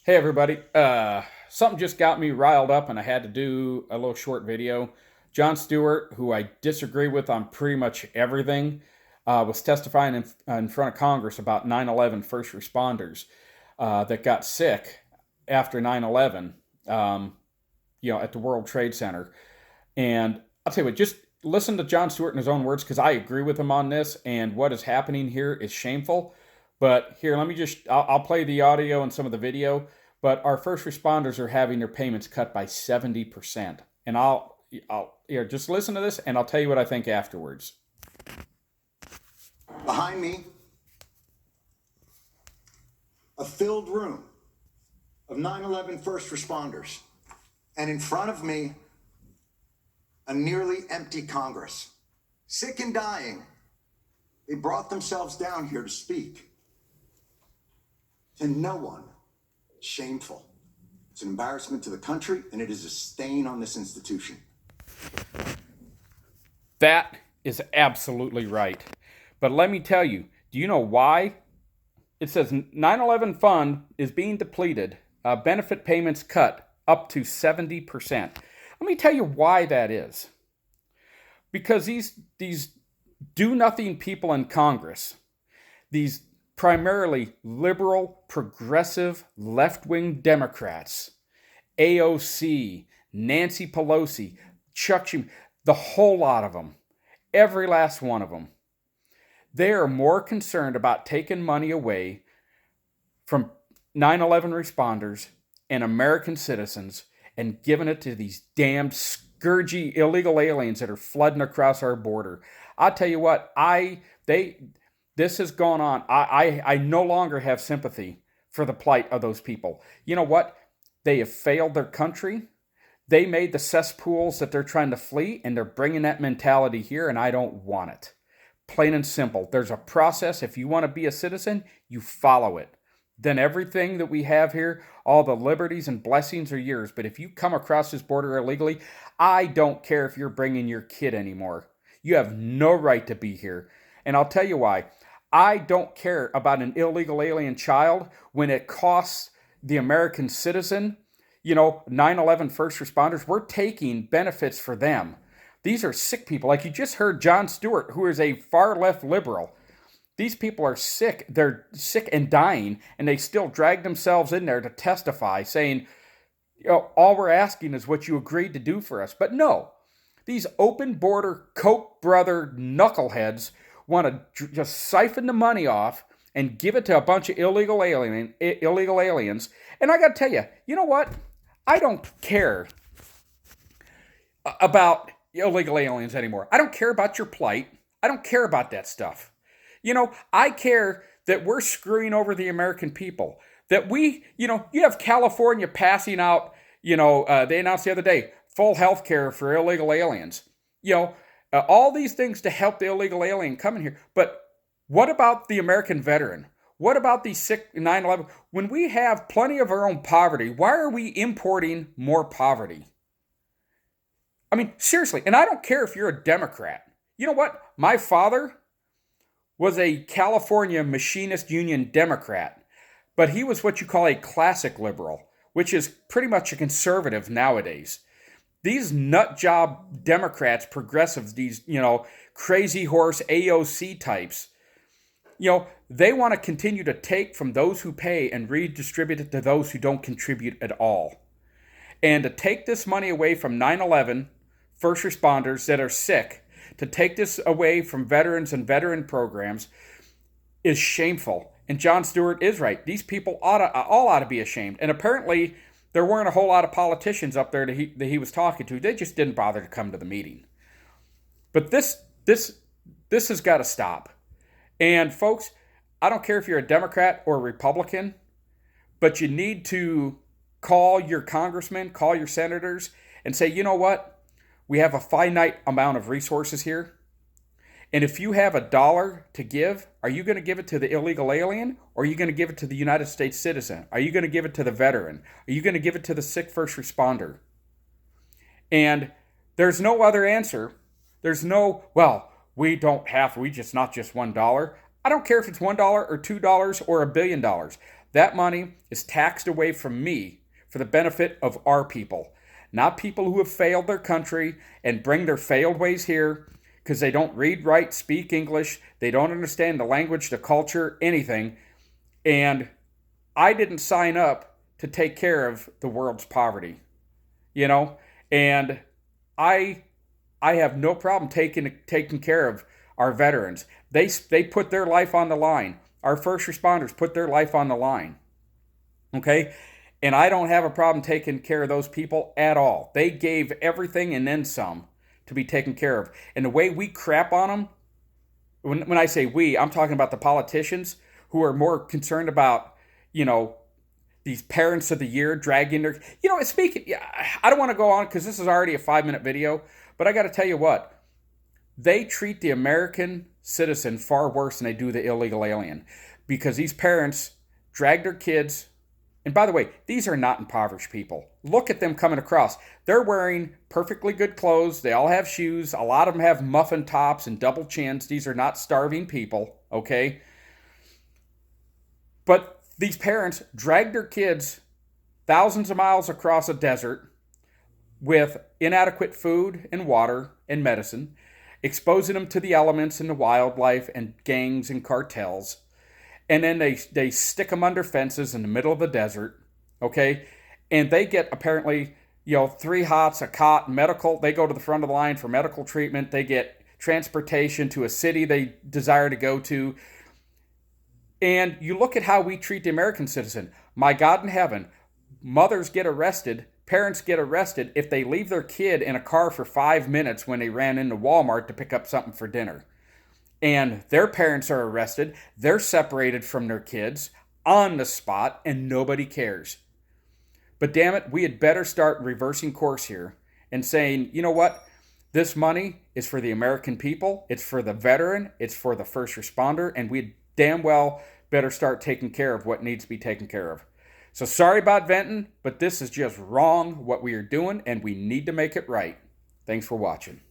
Hey everybody, something just got me riled up and I had to do a little short video. Jon Stewart, who I disagree with on pretty much everything, was testifying in front of Congress about 9/11 first responders that got sick after 9/11, at the World Trade Center. And I'll tell you what, just listen to Jon Stewart in his own words because I agree with him on this. And what is happening here is shameful. But here, let me I'll play the audio and some of the video. But our first responders are having their payments cut by 70%. And I'll here, just listen to this and I'll tell you what I think afterwards. Behind me, a filled room of 9/11 first responders. And in front of me, a nearly empty Congress. Sick and dying, they brought themselves down here to speak. To no one, shameful. It's an embarrassment to the country, and it is a stain on this institution. That is absolutely right. But let me tell you, do you know why? It says 9/11 fund is being depleted, benefit payments cut up to 70%. Let me tell you why that is. Because these do-nothing people in Congress, these primarily liberal, progressive, left-wing Democrats, AOC, Nancy Pelosi, Chuck Schumer, the whole lot of them, every last one of them, they are more concerned about taking money away from 9/11 responders and American citizens and giving it to these damn scourgy illegal aliens that are flooding across our border. I'll tell you what, this has gone on. I no longer have sympathy for the plight of those people. You know what? They have failed their country. They made the cesspools that they're trying to flee, and they're bringing that mentality here, and I don't want it. Plain and simple. There's a process. If you want to be a citizen, you follow it. Then everything that we have here, all the liberties and blessings are yours. But if you come across this border illegally, I don't care if you're bringing your kid anymore. You have no right to be here. And I'll tell you why. I don't care about an illegal alien child when it costs the American citizen, 9/11 first responders. We're taking benefits for them. These are sick people. Like you just heard Jon Stewart, who is a far left liberal. These people are sick. They're sick and dying, and they still drag themselves in there to testify, saying, all we're asking is what you agreed to do for us. But no, these open border Koch brother knuckleheads want to just siphon the money off and give it to a bunch of illegal aliens. And I got to tell you, you know what? I don't care about illegal aliens anymore. I don't care about your plight. I don't care about that stuff. I care that we're screwing over the American people. That you have California passing out, they announced the other day, full health care for illegal aliens. All these things to help the illegal alien come in here. But what about the American veteran? What about the sick 9/11? When we have plenty of our own poverty, why are we importing more poverty? I mean, seriously, and I don't care if you're a Democrat. You know what? My father was a California Machinist Union Democrat, but he was what you call a classic liberal, which is pretty much a conservative nowadays. These nut job Democrats, progressives, these, crazy horse AOC types, they want to continue to take from those who pay and redistribute it to those who don't contribute at all. And to take this money away from 9/11 first responders that are sick, to take this away from veterans and veteran programs is shameful. And Jon Stewart is right. These people all ought to be ashamed. And apparently there weren't a whole lot of politicians up there that he was talking to. They just didn't bother to come to the meeting. But this has got to stop. And folks, I don't care if you're a Democrat or a Republican, but you need to call your congressmen, call your senators, and say, you know what? We have a finite amount of resources here. And if you have $1 to give, are you going to give it to the illegal alien or are you going to give it to the United States citizen? Are you going to give it to the veteran? Are you going to give it to the sick first responder? And there's no other answer. There's no, we not just $1. I don't care if it's $1 or $2 or $1 billion. That money is taxed away from me for the benefit of our people, not people who have failed their country and bring their failed ways here because they don't read, write, speak English, they don't understand the language, the culture, anything. And I didn't sign up to take care of the world's poverty, you know? And I have no problem taking care of our veterans. They put their life on the line. Our first responders put their life on the line. Okay? And I don't have a problem taking care of those people at all. They gave everything and then some to be taken care of. And the way we crap on them, when I say we, I'm talking about the politicians who are more concerned about, these parents of the year dragging their, speaking, I don't want to go on because this is already a 5-minute video, but I got to tell you what, they treat the American citizen far worse than they do the illegal alien, because these parents drag their kids. And by the way, these are not impoverished people. Look at them coming across. They're wearing perfectly good clothes. They all have shoes. A lot of them have muffin tops and double chins. These are not starving people, okay? But these parents drag their kids thousands of miles across a desert with inadequate food and water and medicine, exposing them to the elements and the wildlife and gangs and cartels. And then they stick them under fences in the middle of the desert, okay? And they get apparently, 3 hots, a cot, medical. They go to the front of the line for medical treatment. They get transportation to a city they desire to go to. And you look at how we treat the American citizen. My God in heaven, mothers get arrested, parents get arrested if they leave their kid in a car for 5 minutes when they ran into Walmart to pick up something for dinner. And their parents are arrested, they're separated from their kids on the spot, and nobody cares. But damn it, we had better start reversing course here and saying, you know what? This money is for the American people, it's for the veteran, it's for the first responder, and we damn well better start taking care of what needs to be taken care of. So sorry about venting, but this is just wrong what we are doing, and we need to make it right. Thanks for watching.